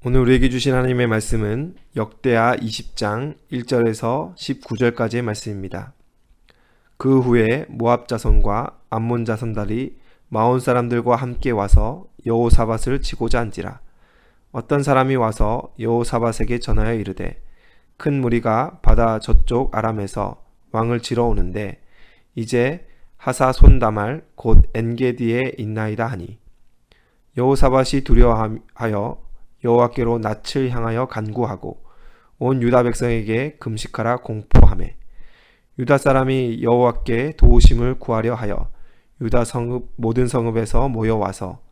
오늘 우리에게 주신 하나님의 말씀은 역대하 20장 1절에서 19절까지의 말씀입니다. 그 후에 모압 자손과 암몬 자손들이 마온 사람들과 함께 와서 여호사밧을 치고자 한지라. 어떤 사람이 와서 여호사밧에게 전하여 이르되 큰 무리가 바다 저쪽 아람에서 왕을 치러 오는데 이제 하사손다말 곧 엔게디에 있나이다 하니, 여호사밧이 두려워하여 여호와께로 낯을 향하여 간구하고 온 유다 백성에게 금식하라 공포하매, 유다 사람이 여호와께 도우심을 구하려 하여 유다 성읍 모든 성읍에서 모여와서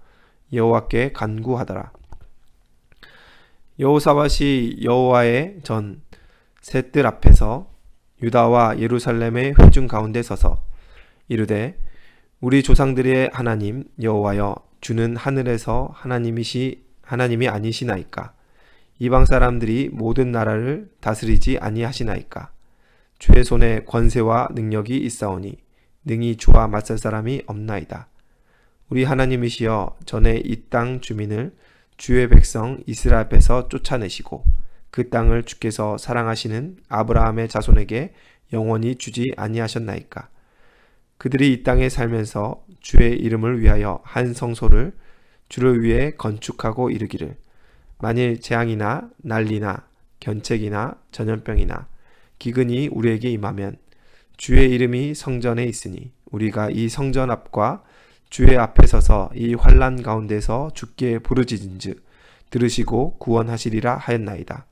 여호와께 간구하더라. 여호사밧이 여호와의 전 셋들 앞에서 유다와 예루살렘의 회중 가운데 서서 이르되, 우리 조상들의 하나님 여호와여, 주는 하늘에서 하나님이 아니시나이까? 이방 사람들이 모든 나라를 다스리지 아니하시나이까? 주의 손에 권세와 능력이 있사오니 능히 주와 맞설 사람이 없나이다. 우리 하나님이시여, 전에 이 땅 주민을 주의 백성 이스라엘 앞에서 쫓아내시고 그 땅을 주께서 사랑하시는 아브라함의 자손에게 영원히 주지 아니하셨나이까? 그들이 이 땅에 살면서 주의 이름을 위하여 한 성소를 주를 위해 건축하고 이르기를, 만일 재앙이나 난리나 견책이나 전염병이나 기근이 우리에게 임하면 주의 이름이 성전에 있으니 우리가 이 성전 앞과 주의 앞에 서서 이 환난 가운데서 주께 부르짖은즉 들으시고 구원하시리라 하였나이다.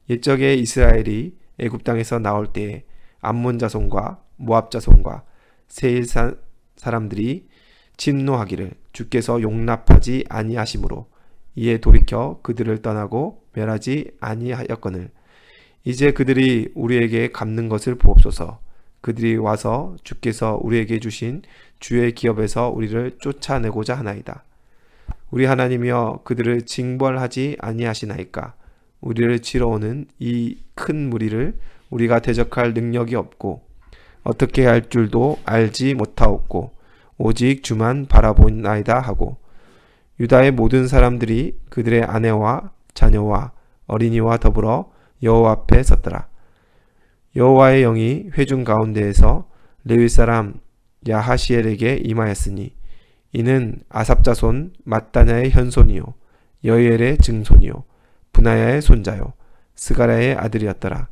옛적에 이스라엘이 애굽 땅에서 나올 때에 암몬 자손과 모압 자손과 세일 사람들이 진노하기를 주께서 용납하지 아니하심으로 이에 돌이켜 그들을 떠나고 멸하지 아니하였거늘, 이제 그들이 우리에게 갚는 것을 보옵소서. 그들이 와서 주께서 우리에게 주신 주의 기업에서 우리를 쫓아내고자 하나이다. 우리 하나님이여, 그들을 징벌하지 아니하시나이까? 우리를 치러 오는 이 큰 무리를 우리가 대적할 능력이 없고 어떻게 할 줄도 알지 못하옵고 오직 주만 바라보나이다 하고, 유다의 모든 사람들이 그들의 아내와 자녀와 어린이와 더불어 여호와 앞에 섰더라. 여호와의 영이 회중 가운데에서 레위 사람 야하시엘에게 임하였으니, 이는 아삽 자손 mat단야의 현손이요 여이엘의 증손이요 분하야의 손자요 스가랴의 아들이었더라.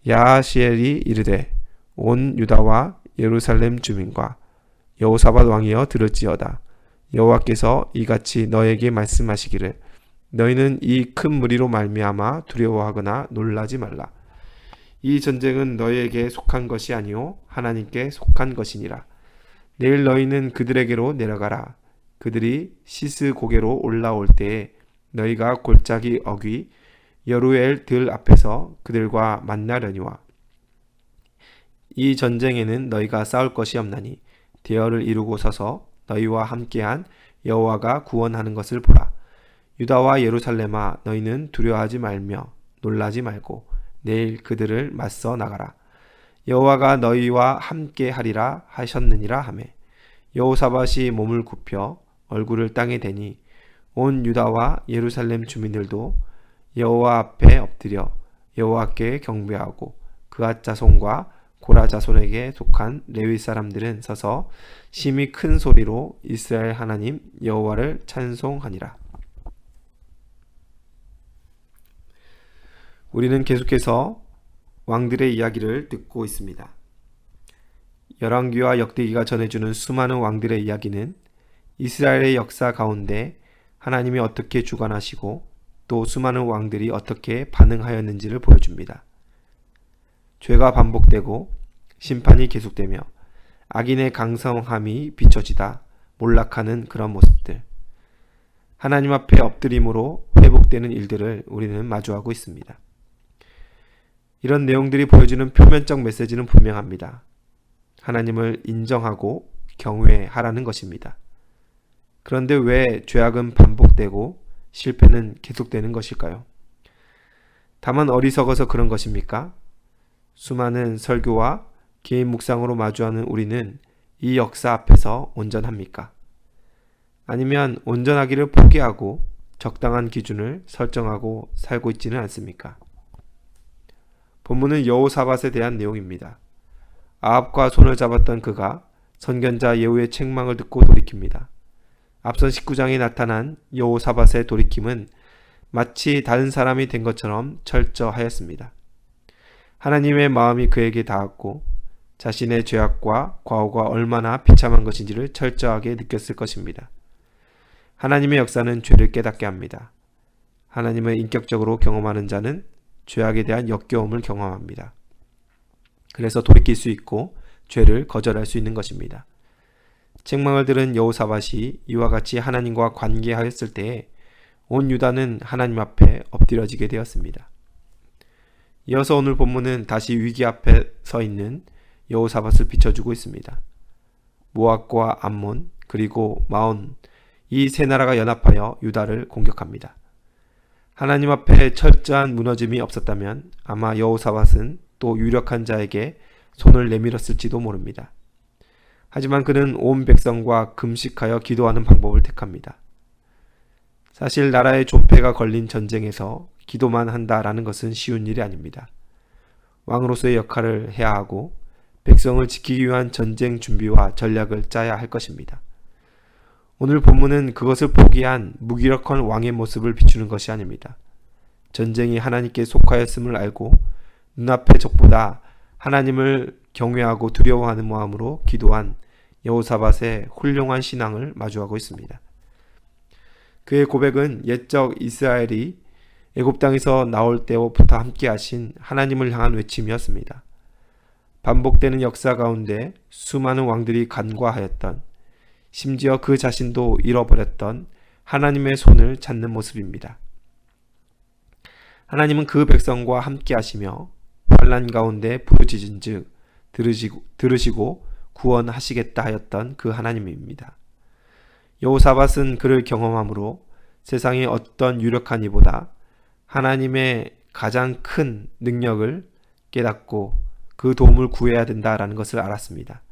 야하시엘이 이르되, 온 유다와 예루살렘 주민과 여호사밧 왕이여 들을지어다. 여호와께서 이같이 너에게 말씀하시기를, 너희는 이 큰 무리로 말미암아 두려워하거나 놀라지 말라. 이 전쟁은 너희에게 속한 것이 아니요 하나님께 속한 것이니라. 내일 너희는 그들에게로 내려가라. 그들이 시스 고개로 올라올 때에 너희가 골짜기 어귀 여루엘 들 앞에서 그들과 만나려니와, 이 전쟁에는 너희가 싸울 것이 없나니 대열을 이루고 서서 너희와 함께한 여호와가 구원하는 것을 보라. 유다와 예루살렘아, 너희는 두려워하지 말며 놀라지 말고 내일 그들을 맞서 나가라. 여호와가 너희와 함께 하리라 하셨느니라 하매, 여호사밧이 몸을 굽혀 얼굴을 땅에 대니 온 유다와 예루살렘 주민들도 여호와 앞에 엎드려 여호와께 경배하고 그앗 자손과 고라 자손에게 속한 레위 사람들은 서서 심히 큰 소리로 이스라엘 하나님 여호와를 찬송하니라. 우리는 계속해서 왕들의 이야기를 듣고 있습니다. 열왕기와 역대기가 전해주는 수많은 왕들의 이야기는 이스라엘의 역사 가운데 하나님이 어떻게 주관하시고 또 수많은 왕들이 어떻게 반응하였는지를 보여줍니다. 죄가 반복되고 심판이 계속되며 악인의 강성함이 비춰지다 몰락하는 그런 모습들, 하나님 앞에 엎드림으로 회복되는 일들을 우리는 마주하고 있습니다. 이런 내용들이 보여주는 표면적 메시지는 분명합니다. 하나님을 인정하고 경외하라는 것입니다. 그런데 왜 죄악은 반복되고 실패는 계속되는 것일까요? 다만 어리석어서 그런 것입니까? 수많은 설교와 개인 묵상으로 마주하는 우리는 이 역사 앞에서 온전합니까? 아니면 온전하기를 포기하고 적당한 기준을 설정하고 살고 있지는 않습니까? 본문은 여호사밧에 대한 내용입니다. 아합과 손을 잡았던 그가 선견자 예후의 책망을 듣고 돌이킵니다. 앞선 19장에 나타난 여호사밧의 돌이킴은 마치 다른 사람이 된 것처럼 철저하였습니다. 하나님의 마음이 그에게 닿았고 자신의 죄악과 과오가 얼마나 비참한 것인지를 철저하게 느꼈을 것입니다. 하나님의 역사는 죄를 깨닫게 합니다. 하나님을 인격적으로 경험하는 자는 죄악에 대한 역겨움을 경험합니다. 그래서 돌이킬 수 있고 죄를 거절할 수 있는 것입니다. 책망을 들은 여호사밧이 이와 같이 하나님과 관계하였을 때에 온 유다는 하나님 앞에 엎드려지게 되었습니다. 이어서 오늘 본문은 다시 위기 앞에 서 있는 여호사밧을 비춰주고 있습니다. 모압과 암몬 그리고 마온 이 세 나라가 연합하여 유다를 공격합니다. 하나님 앞에 철저한 무너짐이 없었다면 아마 여호사밧은 또 유력한 자에게 손을 내밀었을지도 모릅니다. 하지만 그는 온 백성과 금식하여 기도하는 방법을 택합니다. 사실 나라의 존폐가 걸린 전쟁에서 기도만 한다라는 것은 쉬운 일이 아닙니다. 왕으로서의 역할을 해야 하고 백성을 지키기 위한 전쟁 준비와 전략을 짜야 할 것입니다. 오늘 본문은 그것을 포기한 무기력한 왕의 모습을 비추는 것이 아닙니다. 전쟁이 하나님께 속하였음을 알고 눈앞의 적보다 하나님을 경외하고 두려워하는 마음으로 기도한 여호사밧의 훌륭한 신앙을 마주하고 있습니다. 그의 고백은 옛적 이스라엘이 애굽 땅에서 나올 때부터 함께 하신 하나님을 향한 외침이었습니다. 반복되는 역사 가운데 수많은 왕들이 간과하였던, 심지어 그 자신도 잃어버렸던 하나님의 손을 찾는 모습입니다. 하나님은 그 백성과 함께 하시며 환난 가운데 부르짖은즉 들으시고 구원하시겠다 하였던 그 하나님입니다. 여호사밧은 그를 경험함으로 세상의 어떤 유력한 이보다 하나님의 가장 큰 능력을 깨닫고 그 도움을 구해야 된다라는 것을 알았습니다.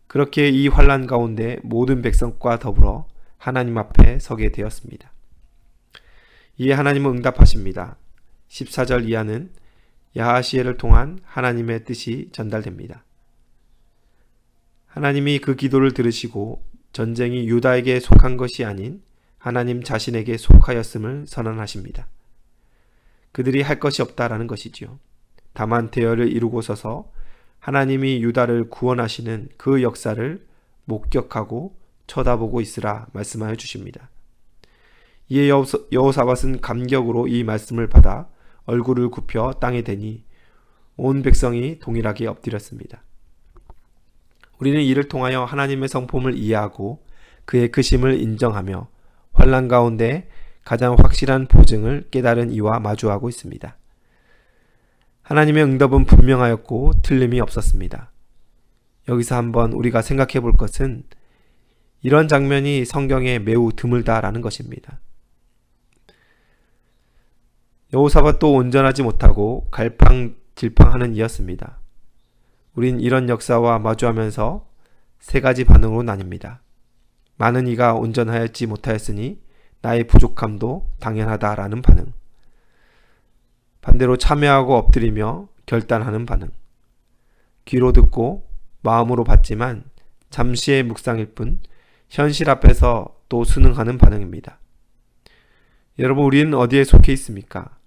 그렇게 이 환난 가운데 모든 백성과 더불어 하나님 앞에 서게 되었습니다. 이에 하나님은 응답하십니다. 14절 이하는 야하시엘을 통한 하나님의 뜻이 전달됩니다. 하나님이 그 기도를 들으시고 전쟁이 유다에게 속한 것이 아닌 하나님 자신에게 속하였음을 선언하십니다. 그들이 할 것이 없다라는 것이지요. 다만 대열을 이루고 서서 하나님이 유다를 구원하시는 그 역사를 목격하고 쳐다보고 있으라 말씀하여 주십니다. 이에 여호사밧은 감격으로 이 말씀을 받아 얼굴을 굽혀 땅에 대니 온 백성이 동일하게 엎드렸습니다. 우리는 이를 통하여 하나님의 성품을 이해하고 그의 크심을 인정하며 환난 가운데 가장 확실한 보증을 깨달은 이와 마주하고 있습니다. 하나님의 응답은 분명하였고 틀림이 없었습니다. 여기서 한번 우리가 생각해 볼 것은 이런 장면이 성경에 매우 드물다라는 것입니다. 여호사밧도 온전하지 못하고 갈팡질팡하는 이였습니다. 우린 이런 역사와 마주하면서 세 가지 반응으로 나뉩니다. 많은 이가 온전하였지 못하였으니 나의 부족함도 당연하다라는 반응. 반대로 참여하고 엎드리며 결단하는 반응. 귀로 듣고 마음으로 받지만 잠시의 묵상일 뿐 현실 앞에서 또 순응하는 반응입니다. 여러분, 우리는 어디에 속해 있습니까?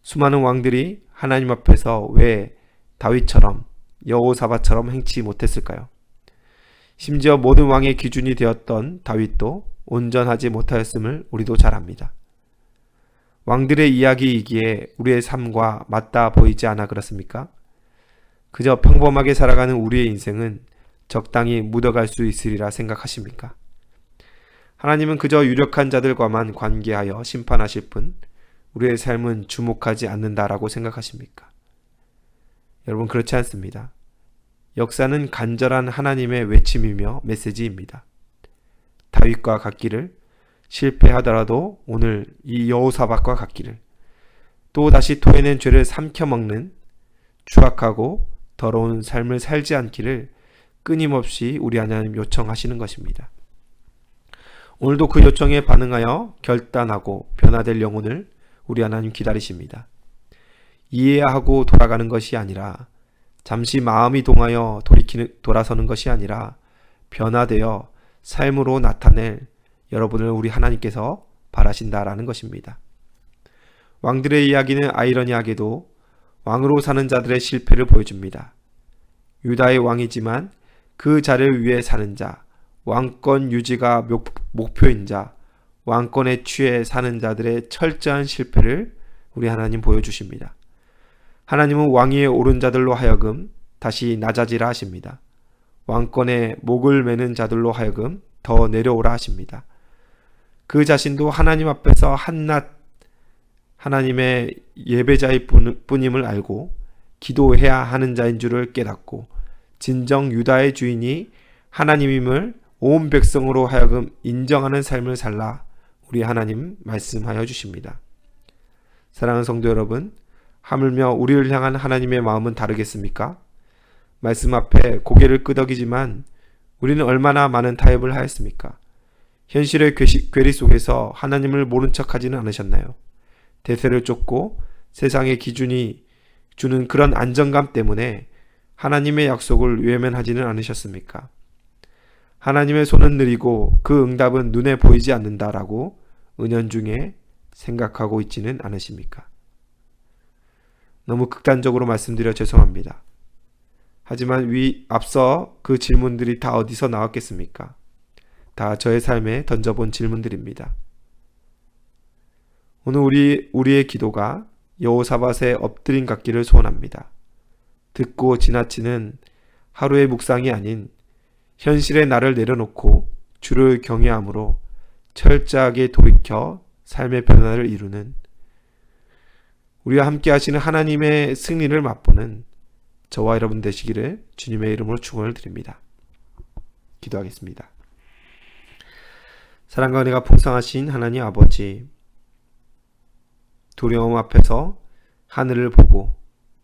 수많은 왕들이 하나님 앞에서 왜 다윗처럼 여호사밧처럼 행치 못했을까요? 심지어 모든 왕의 기준이 되었던 다윗도 온전하지 못하였음을 우리도 잘 압니다. 왕들의 이야기이기에 우리의 삶과 맞닿아 보이지 않아 그렇습니까? 그저 평범하게 살아가는 우리의 인생은 적당히 묻어갈 수 있으리라 생각하십니까? 하나님은 그저 유력한 자들과만 관계하여 심판하실 뿐 우리의 삶은 주목하지 않는다라고 생각하십니까? 여러분, 그렇지 않습니다. 역사는 간절한 하나님의 외침이며 메시지입니다. 다윗과 같기를, 실패하더라도 오늘 이 여호사밧과 같기를, 또 다시 토해낸 죄를 삼켜먹는 추악하고 더러운 삶을 살지 않기를 끊임없이 우리 하나님 요청하시는 것입니다. 오늘도 그 요청에 반응하여 결단하고 변화될 영혼을 우리 하나님 기다리십니다. 이해하고 돌아가는 것이 아니라, 잠시 마음이 동하여 돌아서는 것이 아니라 변화되어 삶으로 나타낼 여러분을 우리 하나님께서 바라신다라는 것입니다. 왕들의 이야기는 아이러니하게도 왕으로 사는 자들의 실패를 보여줍니다. 유다의 왕이지만 그 자리를 위해 사는 자, 왕권 유지가 목표인 자, 왕권에 취해 사는 자들의 철저한 실패를 우리 하나님 보여주십니다. 하나님은 왕위에 오른 자들로 하여금 다시 낮아지라 하십니다. 왕권에 목을 매는 자들로 하여금 더 내려오라 하십니다. 그 자신도 하나님 앞에서 한낱 하나님의 예배자일 뿐임을 알고 기도해야 하는 자인 줄을 깨닫고 진정 유다의 주인이 하나님임을 온 백성으로 하여금 인정하는 삶을 살라 우리 하나님 말씀하여 주십니다. 사랑하는 성도 여러분, 하물며 우리를 향한 하나님의 마음은 다르겠습니까? 말씀 앞에 고개를 끄덕이지만 우리는 얼마나 많은 타협을 하였습니까? 현실의 괴리 속에서 하나님을 모른 척하지는 않으셨나요? 대세를 쫓고 세상의 기준이 주는 그런 안정감 때문에 하나님의 약속을 외면하지는 않으셨습니까? 하나님의 손은 느리고 그 응답은 눈에 보이지 않는다라고 은연중에 생각하고 있지는 않으십니까? 너무 극단적으로 말씀드려 죄송합니다. 하지만 앞서 그 질문들이 다 어디서 나왔겠습니까? 다 저의 삶에 던져본 질문들입니다. 오늘 우리의 기도가 여호사밧의 엎드림 같기를 소원합니다. 듣고 지나치는 하루의 묵상이 아닌 현실의 나를 내려놓고 주를 경외함으로 철저하게 돌이켜 삶의 변화를 이루는, 우리와 함께 하시는 하나님의 승리를 맛보는 저와 여러분 되시기를 주님의 이름으로 축원을 드립니다. 기도하겠습니다. 사랑과 은혜가 풍성하신 하나님 아버지, 두려움 앞에서 하늘을 보고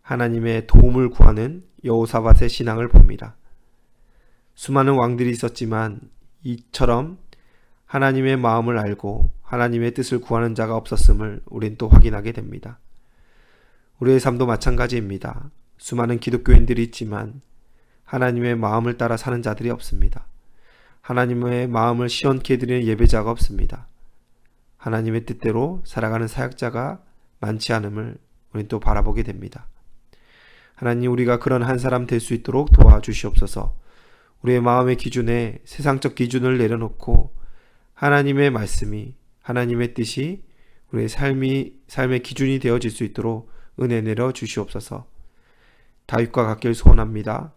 하나님의 도움을 구하는 여호사밧의 신앙을 봅니다. 수많은 왕들이 있었지만 이처럼 하나님의 마음을 알고 하나님의 뜻을 구하는 자가 없었음을 우린 또 확인하게 됩니다. 우리의 삶도 마찬가지입니다. 수많은 기독교인들이 있지만 하나님의 마음을 따라 사는 자들이 없습니다. 하나님의 마음을 시원케 해드리는 예배자가 없습니다. 하나님의 뜻대로 살아가는 사역자가 많지 않음을 우린 또 바라보게 됩니다. 하나님, 우리가 그런 한 사람 될 수 있도록 도와주시옵소서. 우리의 마음의 기준에 세상적 기준을 내려놓고 하나님의 말씀이, 하나님의 뜻이 우리의 삶의 기준이 되어질 수 있도록 은혜 내려 주시옵소서. 다윗과 같길 소원합니다.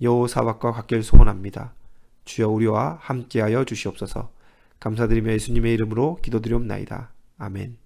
여호사밧과 같길 소원합니다. 주여 우리와 함께하여 주시옵소서. 감사드리며 예수님의 이름으로 기도드리옵나이다. 아멘.